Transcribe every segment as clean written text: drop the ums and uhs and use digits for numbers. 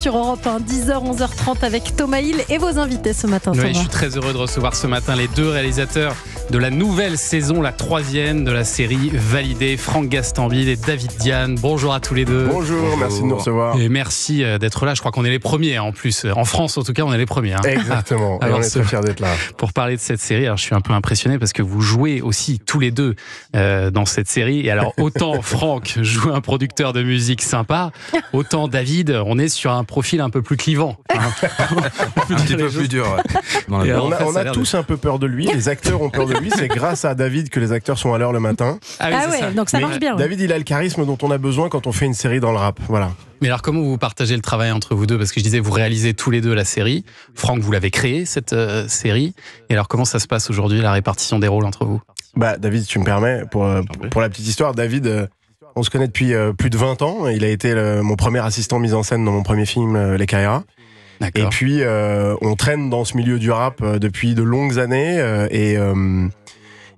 Sur Europe 1, 10h, 11h30 avec Thomas Hill et vos invités ce matin. Oui, je suis très heureux de recevoir ce matin les deux réalisateurs de la nouvelle saison, la 3e de la série Validé, Franck Gastambide et David Diane. Bonjour à tous les deux. Bonjour, merci de nous recevoir. Et merci d'être là. Je crois qu'on est les premiers en plus. En France, en tout cas, on est les premiers. Exactement. Alors, on est très fiers d'être là. Pour parler de cette série, alors je suis un peu impressionné parce que vous jouez aussi tous les deux dans cette série. Et alors, autant Franck joue un producteur de musique sympa, autant David, on est sur un profil un peu plus clivant. Un petit peu plus dur. Ouais. On a tous un peu peur de lui. Les acteurs ont peur de lui. C'est grâce à David que les acteurs sont à l'heure le matin. Ah ouais, donc ça marche bien. David, il a le charisme dont on a besoin quand on fait une série dans le rap. Voilà. Mais alors, comment vous partagez le travail entre vous deux? Parce que je disais, vous réalisez tous les deux la série. Franck, vous l'avez créée, cette série. Et alors, comment ça se passe aujourd'hui, la répartition des rôles entre vous? David, si tu me permets, pour la petite histoire, David, on se connaît depuis plus de 20 ans. Il a été mon premier assistant mise en scène dans mon premier film, Les Carrières. Et puis, on traîne dans ce milieu du rap depuis de longues années.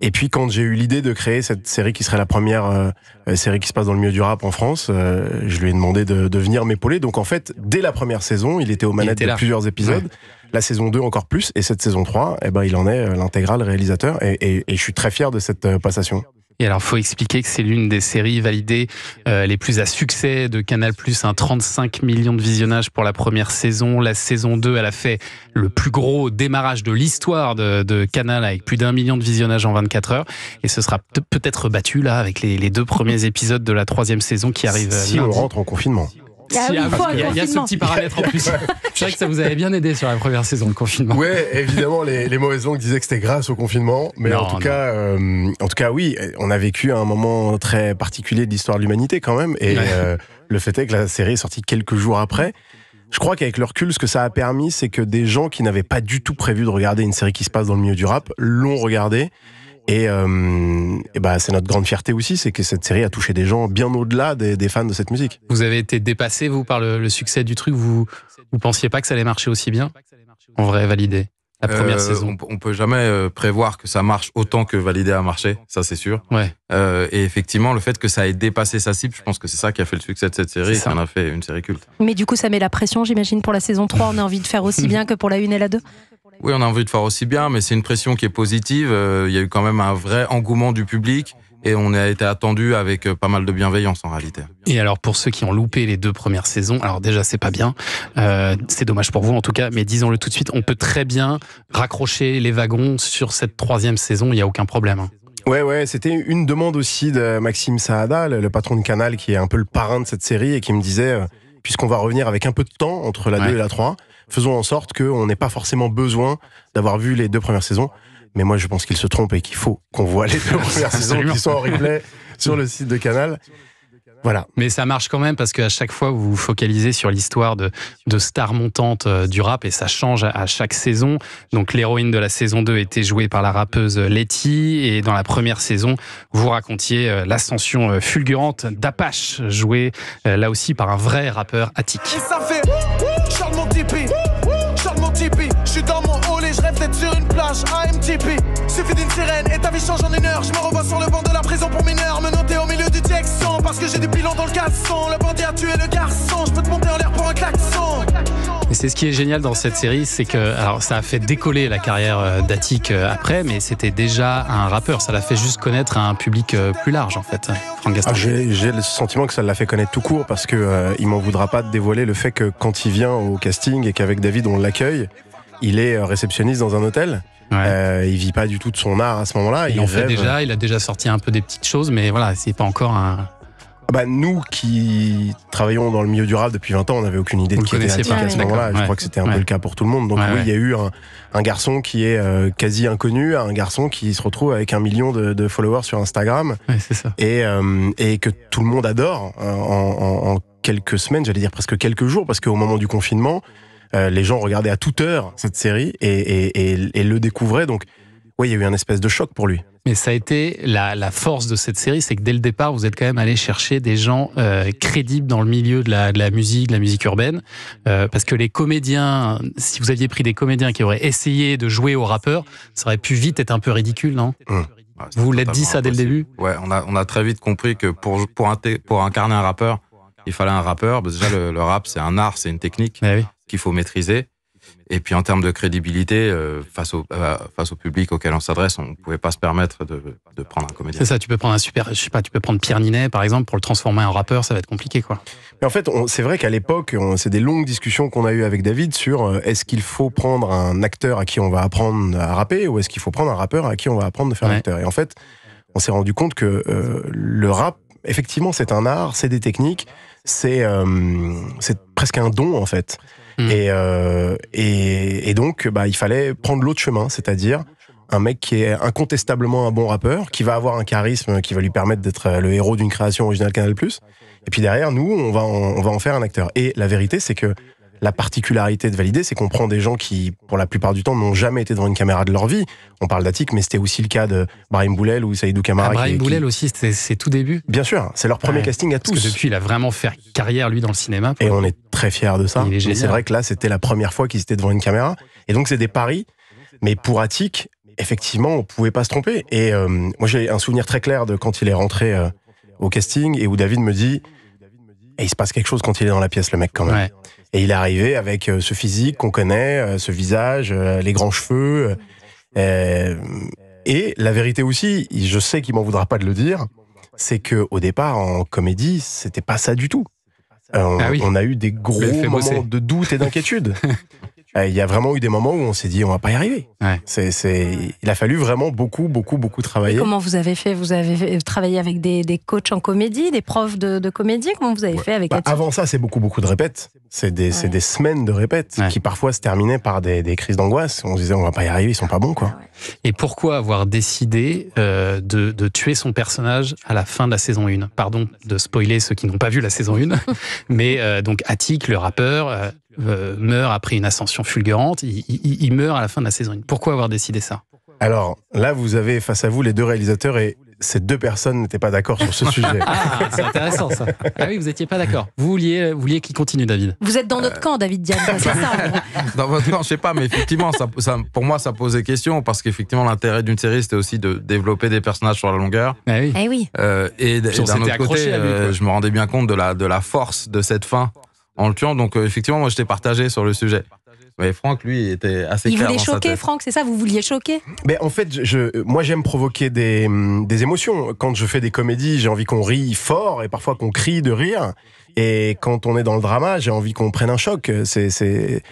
Et puis, quand j'ai eu l'idée de créer cette série qui serait la première série qui se passe dans le milieu du rap en France, je lui ai demandé de venir m'épauler. Donc, en fait, dès la première saison, il était aux manettes de plusieurs épisodes. Ouais. La saison 2 encore plus. Et cette saison 3, il en est l'intégral réalisateur. Et je suis très fier de cette passation. Et alors, faut expliquer que c'est l'une des séries validées les plus à succès de Canal+, 35 millions de visionnages pour la première saison. La saison 2, elle a fait le plus gros démarrage de l'histoire de Canal avec plus d'1 million de visionnages en 24 heures. Et ce sera peut-être battu là avec les 2 premiers épisodes de la 3e saison qui arrivent si lundi. On rentre en confinement. Il y a ce petit paramètre en plus. C'est vrai que ça vous avait bien aidé sur la première saison, le confinement. Oui, évidemment, les mauvaises langues disaient que c'était grâce au confinement. Mais en tout cas, oui, on a vécu un moment très particulier de l'histoire de l'humanité quand même. Et le fait est que la série est sortie quelques jours après. Je crois qu'avec le recul, ce que ça a permis, c'est que des gens qui n'avaient pas du tout prévu de regarder une série qui se passe dans le milieu du rap l'ont regardée. Et c'est notre grande fierté aussi, c'est que cette série a touché des gens bien au-delà des fans de cette musique. Vous avez été dépassé, vous, par le succès du truc. Vous pensiez pas que ça allait marcher aussi bien? En vrai, Validé, la première saison. On peut jamais prévoir que ça marche autant que Validé a marché, ça c'est sûr. Ouais. Et effectivement, le fait que ça ait dépassé sa cible, je pense que c'est ça qui a fait le succès de cette série, et ça en a fait une série culte. Mais du coup, ça met la pression, j'imagine, pour la saison 3. On a envie de faire aussi bien que pour la 1 et la 2. Oui, on a envie de faire aussi bien, mais c'est une pression qui est positive. Il y a eu quand même un vrai engouement du public et on a été attendu avec pas mal de bienveillance en réalité. Et alors pour ceux qui ont loupé les 2 premières saisons, alors déjà c'est pas bien, c'est dommage pour vous en tout cas, mais disons-le tout de suite, on peut très bien raccrocher les wagons sur cette 3e saison, il n'y a aucun problème. Ouais, c'était une demande aussi de Maxime Saada, le patron de Canal, qui est un peu le parrain de cette série et qui me disait, puisqu'on va revenir avec un peu de temps entre la 2 et la 3, faisons en sorte qu'on n'ait pas forcément besoin d'avoir vu les 2 premières saisons. Mais moi, je pense qu'il se trompe et qu'il faut qu'on voit les 2 premières saisons qui sont en replay sur le site de Canal. Voilà. Mais ça marche quand même parce qu'à chaque fois, vous vous focalisez sur l'histoire de stars montantes du rap et ça change à chaque saison. Donc, l'héroïne de la saison 2 était jouée par la rappeuse Letty et dans la première saison, vous racontiez l'ascension fulgurante d'Apache, jouée là aussi par un vrai rappeur Attic. Et ça fait Charles mon Tipeee, je suis dans mon hall et je rêve d'être sur une plage AMTP. Suffit d'une sirène et ta vie change en 1 heure. Je me revois sur le banc de la prison pour mineurs, me noter au milieu du Texan parce que j'ai du pilon dans le caleçon. Le bandit a tué le garçon, je peux te monter en l'air pour un klaxon. Et c'est ce qui est génial dans cette série, c'est que alors ça a fait décoller la carrière d'Attic après, mais c'était déjà un rappeur. Ça l'a fait juste connaître à un public plus large en fait. Franck Gastambide. J'ai le sentiment que ça l'a fait connaître tout court parce que il m'en voudra pas de dévoiler le fait que quand il vient au casting et qu'avec David on l'accueille, il est réceptionniste dans un hôtel. Ouais. Il vit pas du tout de son art à ce moment-là. Il a déjà sorti un peu des petites choses, mais voilà, c'est pas encore un. Nous qui travaillons dans le milieu du rap depuis 20 ans, on n'avait aucune idée de qui était Attic à ce moment-là. Je crois que c'était un peu le cas pour tout le monde. Donc il y a eu un garçon qui est quasi inconnu, un garçon qui se retrouve avec 1 million de followers sur Instagram. Ouais, c'est ça. Et que tout le monde adore en quelques semaines, j'allais dire presque quelques jours, parce qu'au moment du confinement, les gens regardaient à toute heure cette série et le découvraient. Donc il y a eu un espèce de choc pour lui. Mais ça a été la force de cette série, c'est que dès le départ, vous êtes quand même allé chercher des gens crédibles dans le milieu de la musique urbaine. Parce que les comédiens, si vous aviez pris des comédiens qui auraient essayé de jouer aux rappeurs, ça aurait pu vite être un peu ridicule, non ? Vous l'êtes dit ça dès le début ? Ouais, on a très vite compris que pour incarner un rappeur, il fallait un rappeur. Déjà, le rap, c'est un art, c'est une technique qu'il faut maîtriser. Et puis en termes de crédibilité, face au public auquel on s'adresse, on ne pouvait pas se permettre de prendre un comédien. C'est ça, tu peux prendre tu peux prendre Pierre Ninet, par exemple, pour le transformer en rappeur, ça va être compliqué, quoi. Mais en fait, c'est vrai qu'à l'époque, c'est des longues discussions qu'on a eues avec David sur est-ce qu'il faut prendre un acteur à qui on va apprendre à rapper ou est-ce qu'il faut prendre un rappeur à qui on va apprendre de faire l'acteur. Et en fait, on s'est rendu compte que le rap, effectivement, c'est un art, c'est des techniques, c'est presque un don, en fait. Et donc, il fallait prendre l'autre chemin, c'est-à-dire un mec qui est incontestablement un bon rappeur, qui va avoir un charisme qui va lui permettre d'être le héros d'une création originale Canal+. Et puis derrière, nous, on va en faire un acteur. Et la vérité, c'est que la particularité de Validé, c'est qu'on prend des gens qui, pour la plupart du temps, n'ont jamais été devant une caméra de leur vie. On parle d'Attic, mais c'était aussi le cas de Brahim Boulel ou Saïdou Camara. Brahim Boulel aussi, c'était ses tout débuts. Bien sûr, c'est leur premier casting à tous. Parce que depuis, il a vraiment fait carrière, lui, dans le cinéma. Et on est très fiers de ça. Mais c'est vrai que là, c'était la première fois qu'ils étaient devant une caméra. Et donc, c'est des paris. Mais pour Attic, effectivement, on pouvait pas se tromper. Et moi, j'ai un souvenir très clair de quand il est rentré au casting et où David me dit il se passe quelque chose quand il est dans la pièce, le mec, quand même. Ouais. Et il est arrivé avec ce physique qu'on connaît, ce visage, les grands cheveux. Et la vérité aussi, je sais qu'il m'en voudra pas de le dire, c'est que au départ, en comédie, c'était pas ça du tout. On a eu des gros moments de doute et d'inquiétude. Il y a vraiment eu des moments où on s'est dit on va pas y arriver. Ouais. Il a fallu vraiment beaucoup travailler. Et comment vous avez fait ? Vous avez travaillé avec des coachs en comédie, des profs de comédie ? Comment vous avez fait avec Attic ? Avant ça, c'est beaucoup de répètes. C'est des semaines de répètes qui parfois se terminaient par des crises d'angoisse. On se disait on va pas y arriver, ils sont pas bons, quoi. Et pourquoi avoir décidé de tuer son personnage à la fin de la saison 1 ? Pardon de spoiler ceux qui n'ont pas vu la saison 1, mais donc Attic, le rappeur, meurt après une ascension fulgurante, il meurt à la fin de la saison 1. Pourquoi avoir décidé ça ? Alors là, vous avez face à vous les deux réalisateurs et ces deux personnes n'étaient pas d'accord sur ce sujet. Ah, c'est intéressant ça. Ah oui, vous n'étiez pas d'accord. Vous vouliez qu'il continue, David. Vous êtes dans notre camp, David Diane, c'est ça. Dans votre camp, je sais pas, mais effectivement, ça, pour moi, ça posait question parce qu'effectivement, l'intérêt d'une série, c'était aussi de développer des personnages sur la longueur. Ah oui. oui. Et d'un autre côté, je me rendais bien compte de la force de cette fin en le tuant. Donc effectivement, moi, j'étais partagé sur le sujet. Mais Franck, lui, était assez clair dans sa tête. Il voulait choquer, Franck, c'est ça ? Vous vouliez choquer ? Mais en fait, moi, j'aime provoquer des émotions. Quand je fais des comédies, j'ai envie qu'on rie fort et parfois qu'on crie de rire. Et quand on est dans le drama, j'ai envie qu'on prenne un choc. C'est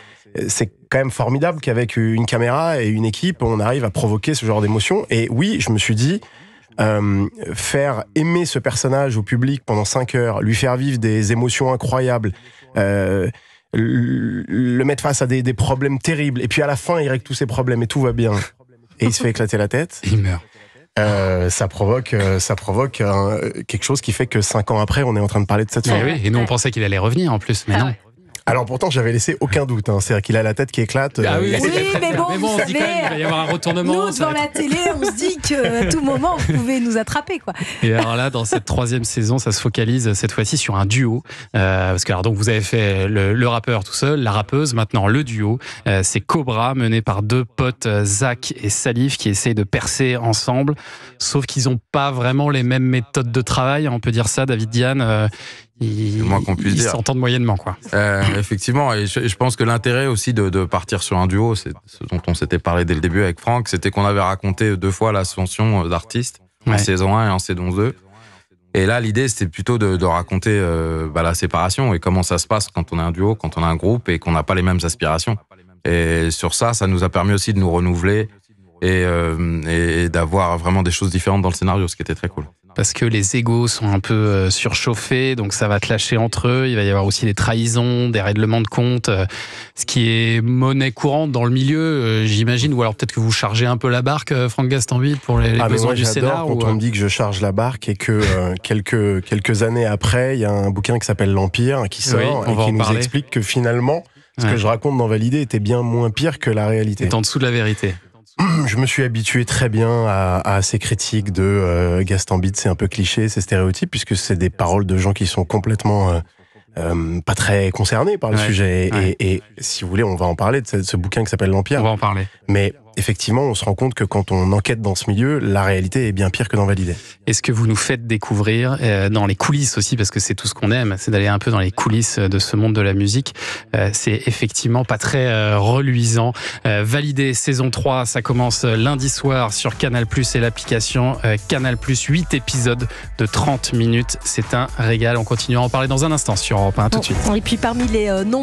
quand même formidable qu'avec une caméra et une équipe, on arrive à provoquer ce genre d'émotions. Et oui, je me suis dit, faire aimer ce personnage au public pendant 5 heures, lui faire vivre des émotions incroyables, le mettre face à des problèmes terribles, et puis à la fin il règle tous ses problèmes et tout va bien et il se fait éclater la tête, il meurt. Ça provoque quelque chose qui fait que 5 ans après on est en train de parler de cette fin. Oui, et nous on pensait qu'il allait revenir en plus, mais non. Alors pourtant j'avais laissé aucun doute, c'est-à-dire qu'il a la tête qui éclate. Ah oui, mais bon, vous on se dit quand même qu'il va y avoir un retournement. Nous, devant la télé, on se dit qu'à tout moment, vous pouvez nous attraper, quoi. Et alors là, dans cette 3e saison, ça se focalise cette fois-ci sur un duo. Parce que alors, donc, vous avez fait le rappeur tout seul, la rappeuse, maintenant le duo. C'est Cobra, mené par 2 potes, Zach et Salif, qui essayent de percer ensemble. Sauf qu'ils n'ont pas vraiment les mêmes méthodes de travail, on peut dire ça, David Diane. Ils s'entendent moyennement, quoi. Effectivement, et je pense que l'intérêt aussi de partir sur un duo, c'est ce dont on s'était parlé dès le début avec Franck, c'était qu'on avait raconté 2 fois l'ascension d'artistes, en saison 1 et en saison 2. Et là, l'idée, c'était plutôt de raconter la séparation et comment ça se passe quand on est un duo, quand on a un groupe et qu'on n'a pas les mêmes aspirations. Et sur ça nous a permis aussi de nous renouveler et d'avoir vraiment des choses différentes dans le scénario, ce qui était très cool. Parce que les égos sont un peu surchauffés, donc ça va clasher entre eux. Il va y avoir aussi des trahisons, des règlements de compte, ce qui est monnaie courante dans le milieu, j'imagine. Ou alors peut-être que vous chargez un peu la barque, Franck Gastambide, pour les besoins du scénar. Quand on me dit que je charge la barque et que quelques années après, il y a un bouquin qui s'appelle L'Empire qui sort et qui nous explique que finalement, ce que je raconte dans Validé était bien moins pire que la réalité. C'est en dessous de la vérité. Je me suis habitué très bien à ces critiques de Gastambide, c'est un peu cliché, c'est stéréotype, puisque c'est des paroles de gens qui sont complètement pas très concernés par le sujet. Et si vous voulez, on va en parler de ce bouquin qui s'appelle L'Empire. On va en parler. Mais effectivement, on se rend compte que quand on enquête dans ce milieu, la réalité est bien pire que dans Validé. Est-ce que vous nous faites découvrir dans les coulisses aussi, parce que c'est tout ce qu'on aime, c'est d'aller un peu dans les coulisses de ce monde de la musique. C'est effectivement pas très reluisant. Validé saison 3, ça commence lundi soir sur Canal+ et l'application Canal+, 8 épisodes de 30 minutes. C'est un régal. On continue à en parler dans un instant sur Europe 1. Tout de suite. Et puis parmi les nombreux